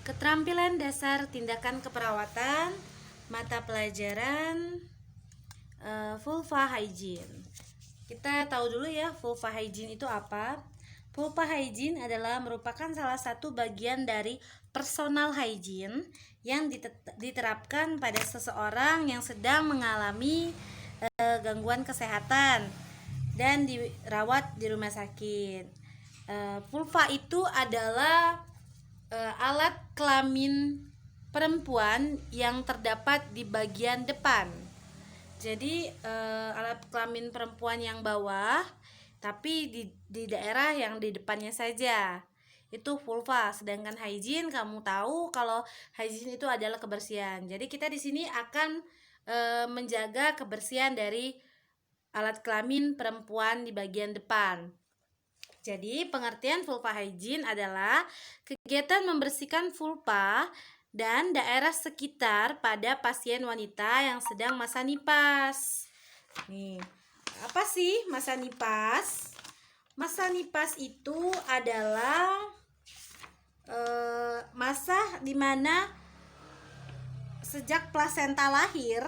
Keterampilan dasar tindakan keperawatan, mata pelajaran vulva hygiene. Kita tahu dulu ya, vulva hygiene itu apa? Vulva hygiene adalah merupakan salah satu bagian dari personal hygiene yang diterapkan pada seseorang yang sedang mengalami gangguan kesehatan dan dirawat di rumah sakit. Vulva itu adalah alat kelamin perempuan yang terdapat di bagian depan. Jadi alat kelamin perempuan yang bawah, tapi di daerah yang di depannya saja. Itu vulva. Sedangkan hygiene, kamu tahu kalau hygiene itu adalah kebersihan. Jadi kita di sini akan menjaga kebersihan dari alat kelamin perempuan di bagian depan. Jadi, pengertian vulva hygiene adalah kegiatan membersihkan vulva dan daerah sekitar pada pasien wanita yang sedang masa nipas. Nih, apa sih masa nipas? Masa nipas itu adalah masa dimana sejak plasenta lahir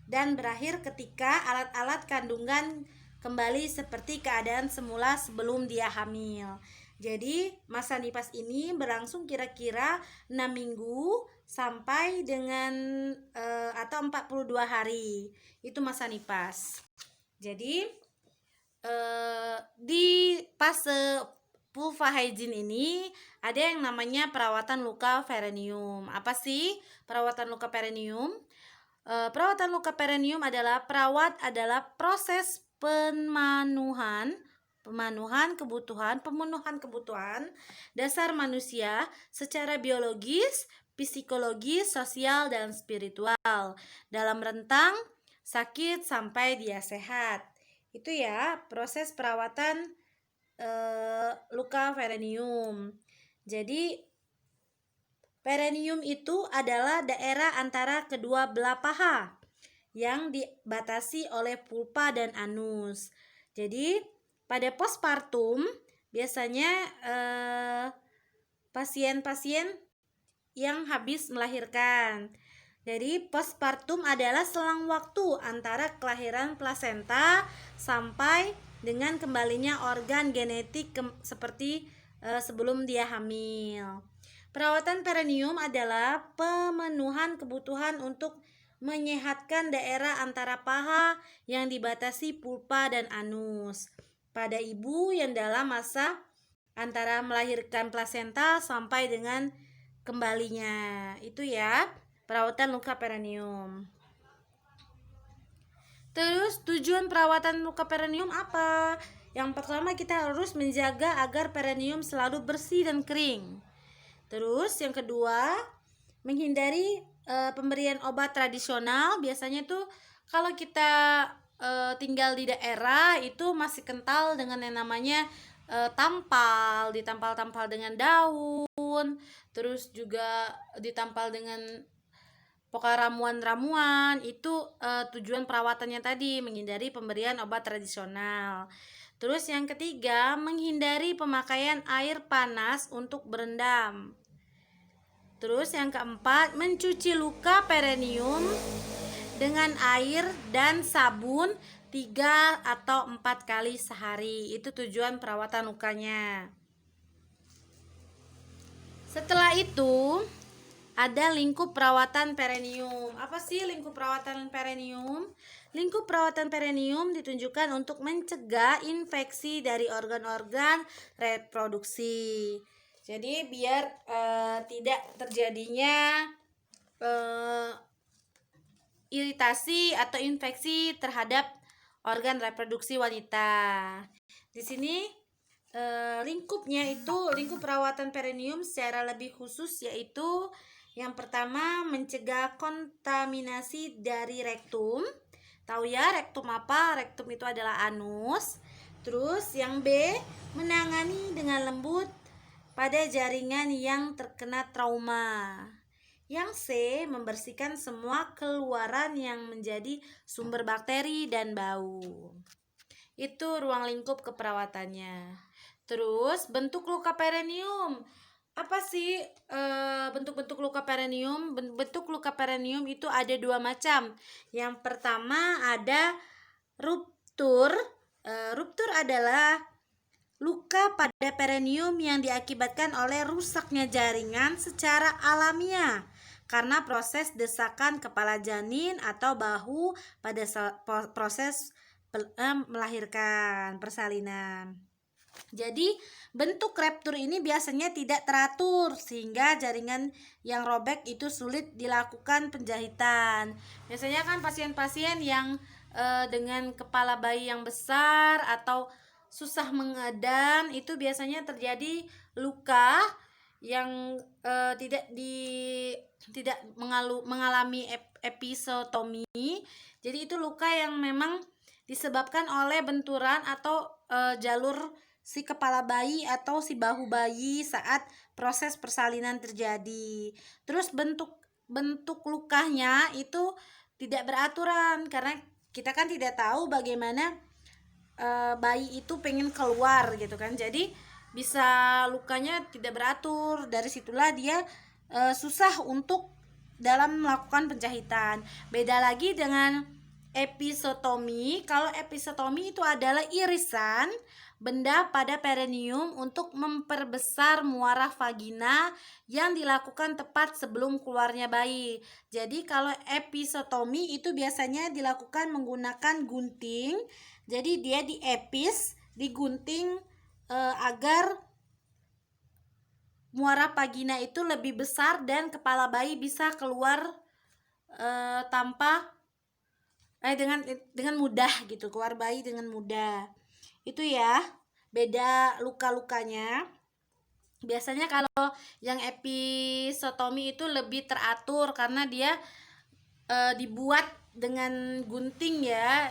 dan berakhir ketika alat-alat kandungan kembali seperti keadaan semula sebelum dia hamil. Jadi masa nipas ini berlangsung kira-kira 6 minggu sampai dengan atau 42 hari. Itu masa nipas. Jadi di fase vulva hygiene ini ada yang namanya perawatan luka perineum. Apa sih perawatan luka perineum? Perawatan luka perineum adalah proses pemenuhan kebutuhan dasar manusia secara biologis, psikologis, sosial, dan spiritual dalam rentang sakit sampai dia sehat. Itu ya proses perawatan luka perineum. Jadi perineum itu adalah daerah antara kedua belah paha yang dibatasi oleh vulva dan anus. Jadi pada postpartum biasanya pasien-pasien yang habis melahirkan. Jadi postpartum adalah selang waktu antara kelahiran plasenta sampai dengan kembalinya organ genetik seperti sebelum dia hamil. Perawatan perineum adalah pemenuhan kebutuhan untuk menyehatkan daerah antara paha yang dibatasi vulva dan anus pada ibu yang dalam masa antara melahirkan plasenta sampai dengan kembalinya. Itu ya, perawatan luka perineum. Terus tujuan perawatan luka perineum apa? Yang pertama, kita harus menjaga agar perineum selalu bersih dan kering. Terus yang kedua, menghindari pemberian obat tradisional. Biasanya tuh kalau kita tinggal di daerah itu masih kental dengan yang namanya ditampal dengan daun, terus juga ditampal dengan pokok ramuan-ramuan. Itu tujuan perawatannya tadi, menghindari pemberian obat tradisional. Terus yang ketiga, menghindari pemakaian air panas untuk berendam. Terus yang keempat, mencuci luka perineum dengan air dan sabun 3 atau 4 kali sehari. Itu tujuan perawatan lukanya. Setelah itu ada lingkup perawatan perineum. Apa sih lingkup perawatan perineum? Lingkup perawatan perineum ditunjukkan untuk mencegah infeksi dari organ-organ reproduksi. Jadi biar tidak terjadinya iritasi atau infeksi terhadap organ reproduksi wanita. Di sini lingkup perawatan perineum secara lebih khusus yaitu yang pertama, mencegah kontaminasi dari rektum. Tahu ya rektum apa? Rektum itu adalah anus. Terus yang B, menangani dengan lembut pada jaringan yang terkena trauma. Yang C, membersihkan semua keluaran yang menjadi sumber bakteri dan bau. Itu ruang lingkup keperawatannya. Terus bentuk luka perineum. Apa sih bentuk-bentuk luka perineum. Bentuk luka perineum itu ada dua macam. Yang pertama ada ruptur. Ruptur adalah luka pada perineum yang diakibatkan oleh rusaknya jaringan secara alamiah karena proses desakan kepala janin atau bahu pada proses melahirkan persalinan. Jadi bentuk ruptur ini biasanya tidak teratur sehingga jaringan yang robek itu sulit dilakukan penjahitan. Biasanya kan pasien-pasien yang dengan kepala bayi yang besar atau susah mengedan itu biasanya terjadi luka yang tidak mengalami episiotomi. Jadi itu luka yang memang disebabkan oleh benturan atau jalur si kepala bayi atau si bahu bayi saat proses persalinan terjadi. Terus bentuk lukanya itu tidak beraturan karena kita kan tidak tahu bagaimana bayi itu pengen keluar gitu kan. Jadi bisa lukanya tidak beratur. Dari situlah dia susah untuk dalam melakukan penjahitan. Beda lagi dengan episiotomi. Kalau episiotomi itu adalah irisan benda pada perineum untuk memperbesar muara vagina yang dilakukan tepat sebelum keluarnya bayi. Jadi kalau episiotomi itu biasanya dilakukan menggunakan gunting. Jadi dia digunting agar muara vagina itu lebih besar dan kepala bayi bisa keluar dengan mudah gitu, keluar bayi dengan mudah. Itu ya, beda luka-lukanya. Biasanya kalau yang episiotomi itu lebih teratur karena dia dibuat dengan gunting ya,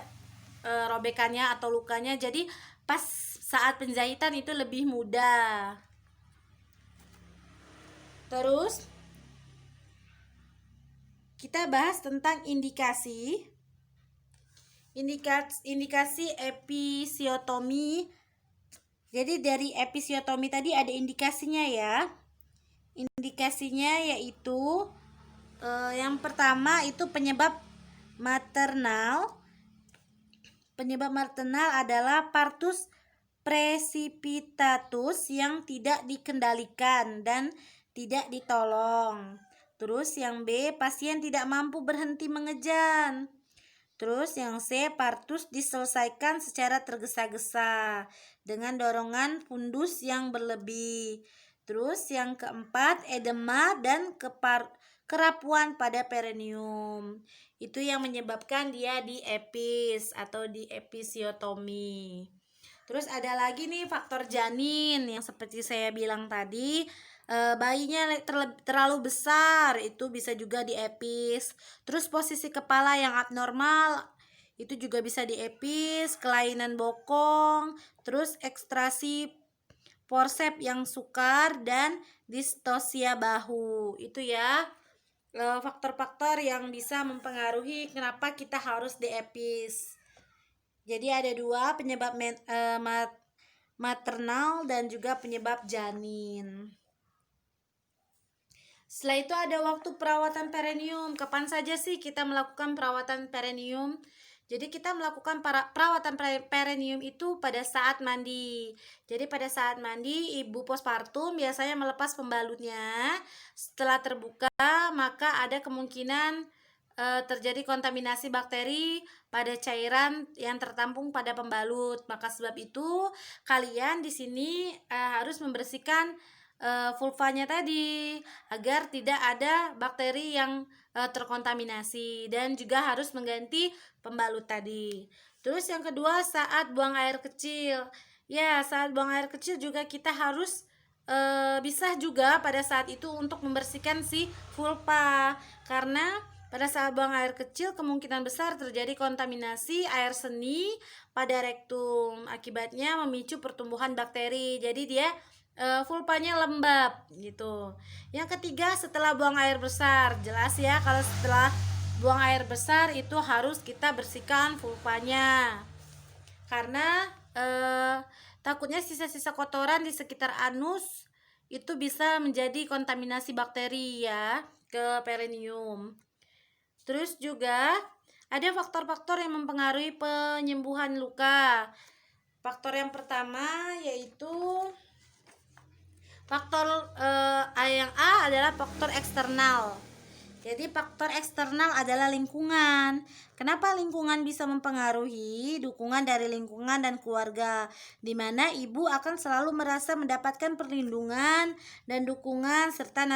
robekannya atau lukanya. Jadi pas saat penjahitan itu lebih mudah. Terus kita bahas tentang indikasi episiotomi. Jadi dari episiotomi tadi ada indikasinya ya. Indikasinya yaitu yang pertama itu penyebab maternal. Penyebab maternal adalah partus precipitatus yang tidak dikendalikan dan tidak ditolong. Terus yang B, pasien tidak mampu berhenti mengejan. Terus yang C, partus diselesaikan secara tergesa-gesa dengan dorongan fundus yang berlebih. Terus yang keempat, edema dan kerapuan pada perineum. Itu yang menyebabkan dia di epis atau di episiotomi. Terus ada lagi nih faktor janin yang seperti saya bilang tadi. Bayinya terlalu besar itu bisa juga diepis. Terus posisi kepala yang abnormal itu juga bisa diepis. Kelainan bokong, terus ekstrasi forceps yang sukar dan distosia bahu. Itu ya faktor-faktor yang bisa mempengaruhi kenapa kita harus diepis. Jadi ada dua, penyebab maternal dan juga penyebab janin. Setelah itu ada waktu perawatan perineum. Kapan saja sih kita melakukan perawatan perineum? Jadi kita melakukan perawatan perineum itu pada saat mandi. Jadi pada saat mandi ibu postpartum biasanya melepas pembalutnya. Setelah terbuka maka ada kemungkinan terjadi kontaminasi bakteri pada cairan yang tertampung pada pembalut. Maka sebab itu kalian di sini harus membersihkan vulvanya tadi agar tidak ada bakteri yang terkontaminasi dan juga harus mengganti pembalut tadi. Terus yang kedua saat buang air kecil. Ya, saat buang air kecil juga kita harus bisa juga pada saat itu untuk membersihkan si vulva karena pada saat buang air kecil kemungkinan besar terjadi kontaminasi air seni pada rektum. Akibatnya memicu pertumbuhan bakteri. Jadi dia vulvanya lembab gitu. Yang ketiga setelah buang air besar. Jelas ya kalau setelah buang air besar itu harus kita bersihkan vulvanya. Karena takutnya sisa-sisa kotoran di sekitar anus itu bisa menjadi kontaminasi bakteri ya ke perineum. Terus juga ada faktor-faktor yang mempengaruhi penyembuhan luka. Faktor yang pertama yaitu faktor yang A adalah faktor eksternal. Jadi faktor eksternal adalah lingkungan. Kenapa lingkungan bisa mempengaruhi? Dukungan dari lingkungan dan keluarga, di mana ibu akan selalu merasa mendapatkan perlindungan dan dukungan serta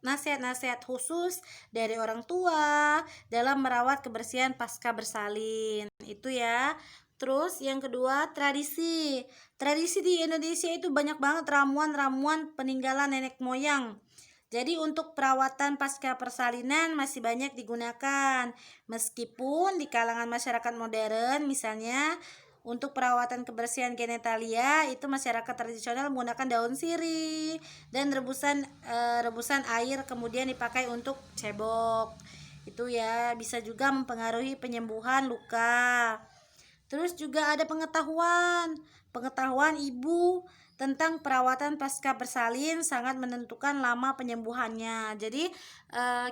nasihat-nasihat khusus dari orang tua dalam merawat kebersihan pasca bersalin. Itu ya. Terus yang kedua, tradisi. Tradisi di Indonesia itu banyak banget ramuan-ramuan peninggalan nenek moyang. Jadi untuk perawatan pasca persalinan masih banyak digunakan. Meskipun di kalangan masyarakat modern misalnya untuk perawatan kebersihan genitalia itu masyarakat tradisional menggunakan daun sirih dan rebusan air kemudian dipakai untuk cebok. Itu ya bisa juga mempengaruhi penyembuhan luka. Terus juga ada pengetahuan ibu tentang perawatan pasca bersalin sangat menentukan lama penyembuhannya. Jadi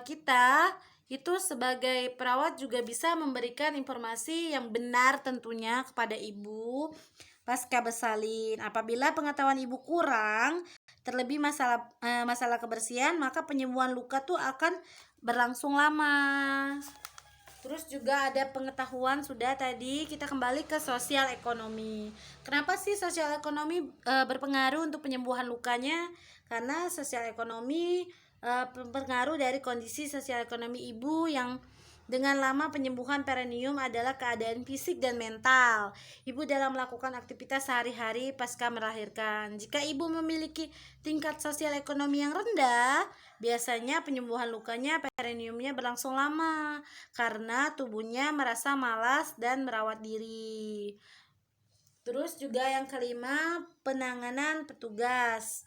kita itu sebagai perawat juga bisa memberikan informasi yang benar tentunya kepada ibu pasca bersalin. Apabila pengetahuan ibu kurang, terlebih masalah kebersihan, maka penyembuhan luka tuh akan berlangsung lama. Terus juga ada pengetahuan sudah tadi, kita kembali ke sosial ekonomi. Kenapa sih sosial ekonomi berpengaruh untuk penyembuhan lukanya? Karena sosial ekonomi berpengaruh dari kondisi sosial ekonomi ibu yang dengan lama penyembuhan perineum adalah keadaan fisik dan mental ibu dalam melakukan aktivitas sehari-hari pasca melahirkan. Jika ibu memiliki tingkat sosial ekonomi yang rendah, biasanya penyembuhan lukanya perineumnya berlangsung lama karena tubuhnya merasa malas dan merawat diri. Terus juga yang kelima, penanganan petugas.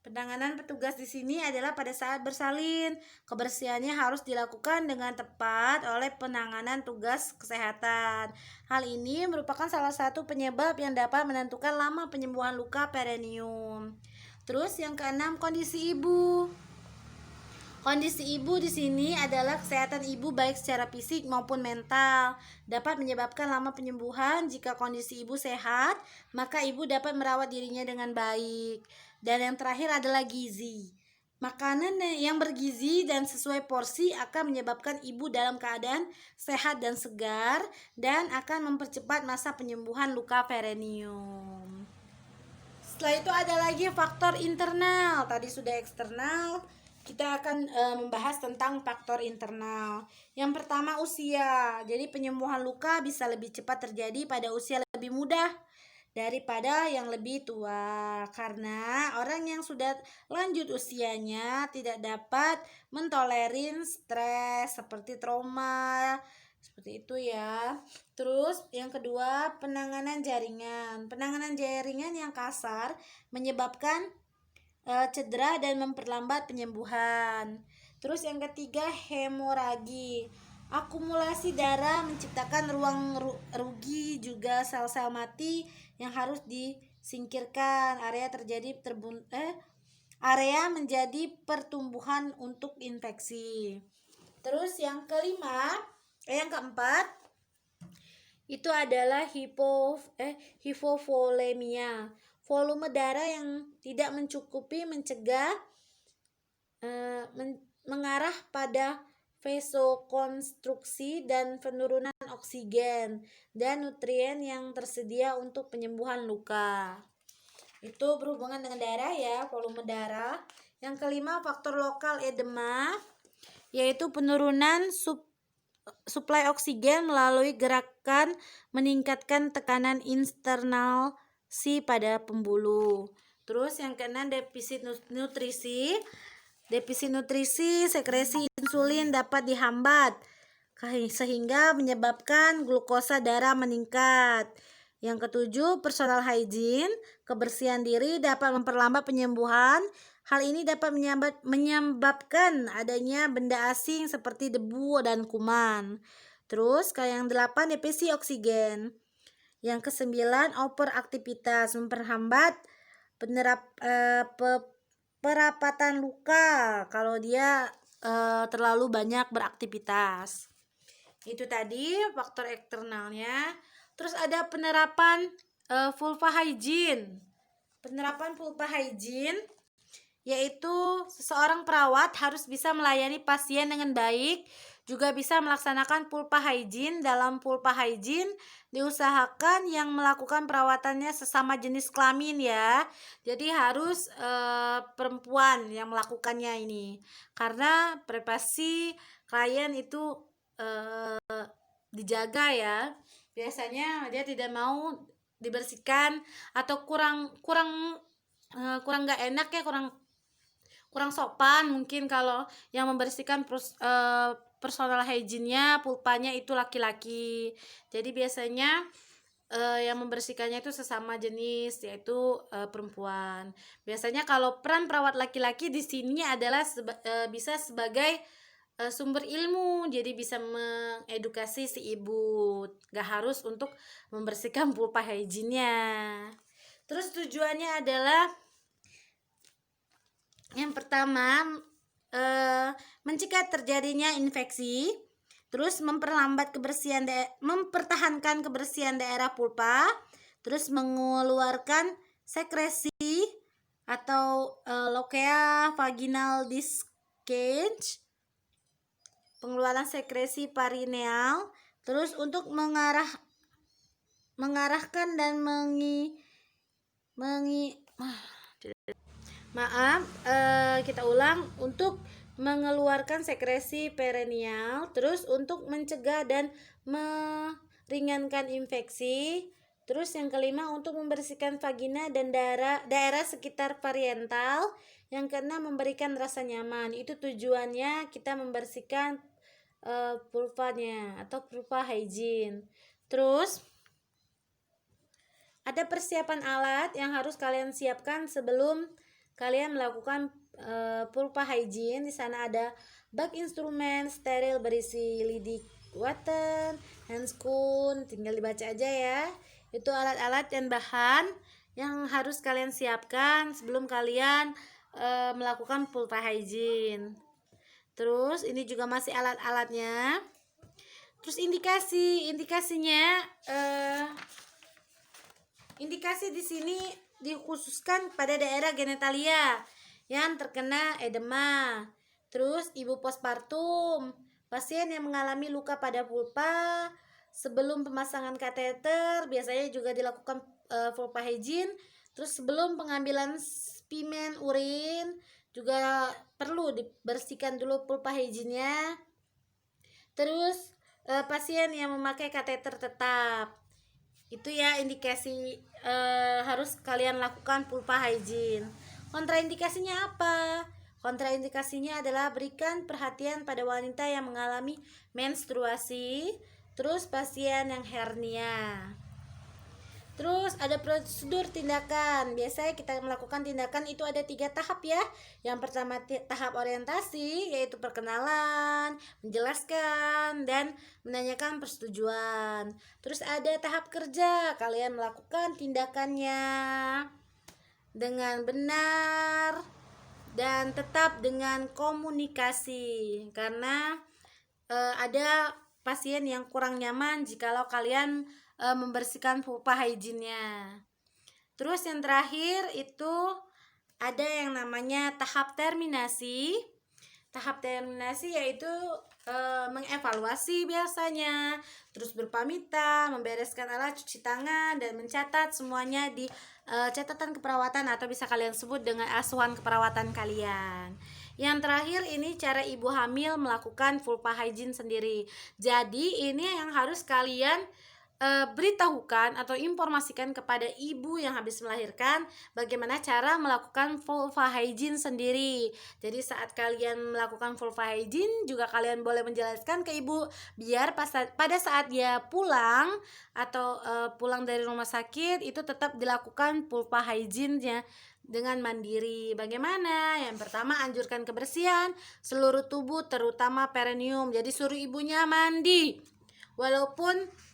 Penanganan petugas di sini adalah pada saat bersalin, kebersihannya harus dilakukan dengan tepat oleh penanganan tugas kesehatan. Hal ini merupakan salah satu penyebab yang dapat menentukan lama penyembuhan luka perineum. Terus yang keenam, kondisi ibu. Kondisi ibu di sini adalah kesehatan ibu baik secara fisik maupun mental. Dapat menyebabkan lama penyembuhan. Jika kondisi ibu sehat, maka ibu dapat merawat dirinya dengan baik. Dan yang terakhir adalah gizi. Makanan yang bergizi dan sesuai porsi akan menyebabkan ibu dalam keadaan sehat dan segar dan akan mempercepat masa penyembuhan luka perineum. Setelah itu ada lagi faktor internal. Tadi sudah eksternal. Kita akan membahas tentang faktor internal. Yang pertama, usia. Jadi penyembuhan luka bisa lebih cepat terjadi pada usia lebih muda daripada yang lebih tua, karena orang yang sudah lanjut usianya tidak dapat mentolerir stres seperti trauma, seperti itu ya. Terus yang kedua, penanganan jaringan. Penanganan jaringan yang kasar menyebabkan cedera dan memperlambat penyembuhan. Terus yang ketiga, hemoragi. Akumulasi darah menciptakan ruang rugi, juga sel-sel mati yang harus disingkirkan. Area menjadi pertumbuhan untuk infeksi. Terus yang keempat itu adalah hipovolemia. Volume darah yang tidak mencukupi mencegah mengarah pada vasokonstruksi dan penurunan oksigen dan nutrien yang tersedia untuk penyembuhan luka. Itu berhubungan dengan darah ya, volume darah. Yang kelima, faktor lokal edema, yaitu penurunan suplai oksigen melalui gerakan meningkatkan tekanan internal pada pembuluh. Terus yang keenam, defisit nutrisi. Defisit nutrisi, sekresi insulin dapat dihambat sehingga menyebabkan glukosa darah meningkat. Yang ketujuh, personal hygiene, kebersihan diri dapat memperlambat penyembuhan. Hal ini dapat menyebabkan adanya benda asing seperti debu dan kuman. Terus yang 8, defisi oksigen. Yang ke-9, overaktivitas, memperhambat perapatan luka kalau dia terlalu banyak beraktivitas. Itu tadi faktor eksternalnya. Terus ada penerapan vulva hygiene. Penerapan vulva hygiene yaitu seseorang perawat harus bisa melayani pasien dengan baik, juga bisa melaksanakan vulva hygiene. Dalam vulva hygiene diusahakan yang melakukan perawatannya sesama jenis kelamin ya. Jadi harus perempuan yang melakukannya ini. Karena privasi klien itu dijaga ya. Biasanya dia tidak mau dibersihkan atau kurang nggak enak ya, kurang sopan mungkin kalau yang membersihkan personal hygiene-nya pulpanya itu laki-laki. Jadi biasanya yang membersihkannya itu sesama jenis, yaitu perempuan. Biasanya kalau peran perawat laki-laki di sini adalah bisa sebagai sumber ilmu, jadi bisa mengedukasi si ibu, gak harus untuk membersihkan vulva hygiene-nya. Terus tujuannya adalah yang pertama mencegah terjadinya infeksi, terus mempertahankan kebersihan daerah vulva, terus mengeluarkan sekresi atau lochia vaginal discharge, pengeluaran sekresi perineal, terus untuk mengarahkan dan kita ulang, untuk mengeluarkan sekresi perineal, terus untuk mencegah dan meringankan infeksi. Terus yang kelima untuk membersihkan vagina dan daerah sekitar parietal. Yang keenam memberikan rasa nyaman. Itu tujuannya kita membersihkan vulvanya atau vulva hygiene. Terus ada persiapan alat yang harus kalian siapkan sebelum kalian melakukan vulva hygiene. Di sana ada bag instrumen steril berisi lidik water, handscoon, tinggal dibaca aja ya. Itu alat-alat dan bahan yang harus kalian siapkan sebelum kalian melakukan vulva hygiene. Terus ini juga masih alat-alatnya. Terus indikasinya indikasi di sini dikhususkan pada daerah genitalia yang terkena edema. Terus ibu postpartum, pasien yang mengalami luka pada vulva sebelum pemasangan kateter, biasanya juga dilakukan vulva hygiene. Terus sebelum pengambilan spesimen urin juga perlu dibersihkan dulu vulva hygiene-nya. Terus pasien yang memakai kateter tetap, itu ya indikasi harus kalian lakukan vulva hygiene. Kontraindikasinya apa? Kontraindikasinya adalah berikan perhatian pada wanita yang mengalami menstruasi, terus pasien yang hernia. Terus ada prosedur tindakan. Biasanya kita melakukan tindakan itu ada 3 tahap ya. Yang pertama tahap orientasi, yaitu perkenalan, menjelaskan, dan menanyakan persetujuan. Terus ada tahap kerja, kalian melakukan tindakannya dengan benar dan tetap dengan komunikasi. Karena ada pasien yang kurang nyaman jikalau kalian membersihkan vulva hygiene-nya. Terus yang terakhir itu ada yang namanya tahap terminasi. Tahap terminasi yaitu mengevaluasi biasanya, terus berpamitan, membereskan alat cuci tangan, dan mencatat semuanya di catatan keperawatan atau bisa kalian sebut dengan asuhan keperawatan kalian. Yang terakhir ini cara ibu hamil melakukan vulva hygiene sendiri. Jadi ini yang harus kalian beritahukan atau informasikan kepada ibu yang habis melahirkan bagaimana cara melakukan vulva hygiene sendiri. Jadi saat kalian melakukan vulva hygiene juga kalian boleh menjelaskan ke ibu, biar pada saat dia pulang atau pulang dari rumah sakit itu tetap dilakukan vulva hygiene-nya dengan mandiri. Bagaimana? Yang pertama, anjurkan kebersihan seluruh tubuh terutama perineum. Jadi suruh ibunya mandi walaupun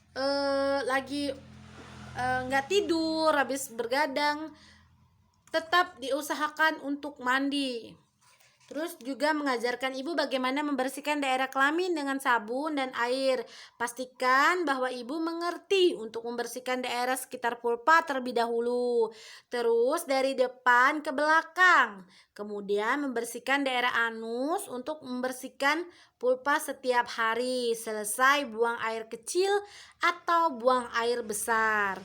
lagi nggak tidur, habis bergadang, tetap diusahakan untuk mandi. Terus juga mengajarkan ibu bagaimana membersihkan daerah kelamin dengan sabun dan air. Pastikan bahwa ibu mengerti untuk membersihkan daerah sekitar vulva terlebih dahulu. Terus dari depan ke belakang. Kemudian membersihkan daerah anus untuk membersihkan vulva setiap hari. Selesai buang air kecil atau buang air besar.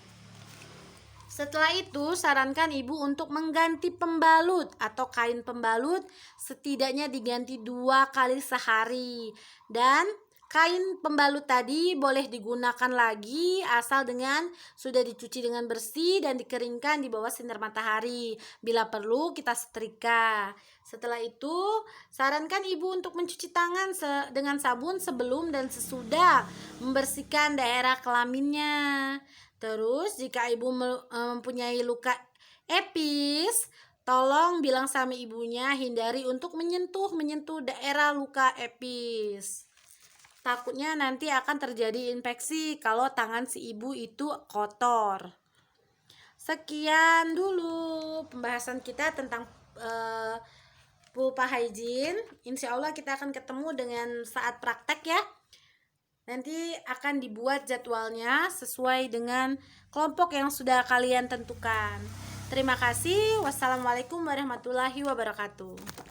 Setelah itu, sarankan ibu untuk mengganti pembalut atau kain pembalut setidaknya diganti 2 kali sehari. Dan kain pembalut tadi boleh digunakan lagi asal dengan sudah dicuci dengan bersih dan dikeringkan di bawah sinar matahari. Bila perlu kita setrika. Setelah itu, sarankan ibu untuk mencuci tangan dengan sabun sebelum dan sesudah membersihkan daerah kelaminnya. Terus jika ibu mempunyai luka epis, tolong bilang sama ibunya hindari untuk menyentuh daerah luka epis. Takutnya nanti akan terjadi infeksi kalau tangan si ibu itu kotor. Sekian dulu pembahasan kita tentang vulva hygiene. Insya Allah kita akan ketemu dengan saat praktek ya. Nanti akan dibuat jadwalnya sesuai dengan kelompok yang sudah kalian tentukan. Terima kasih. Wassalamualaikum warahmatullahi wabarakatuh.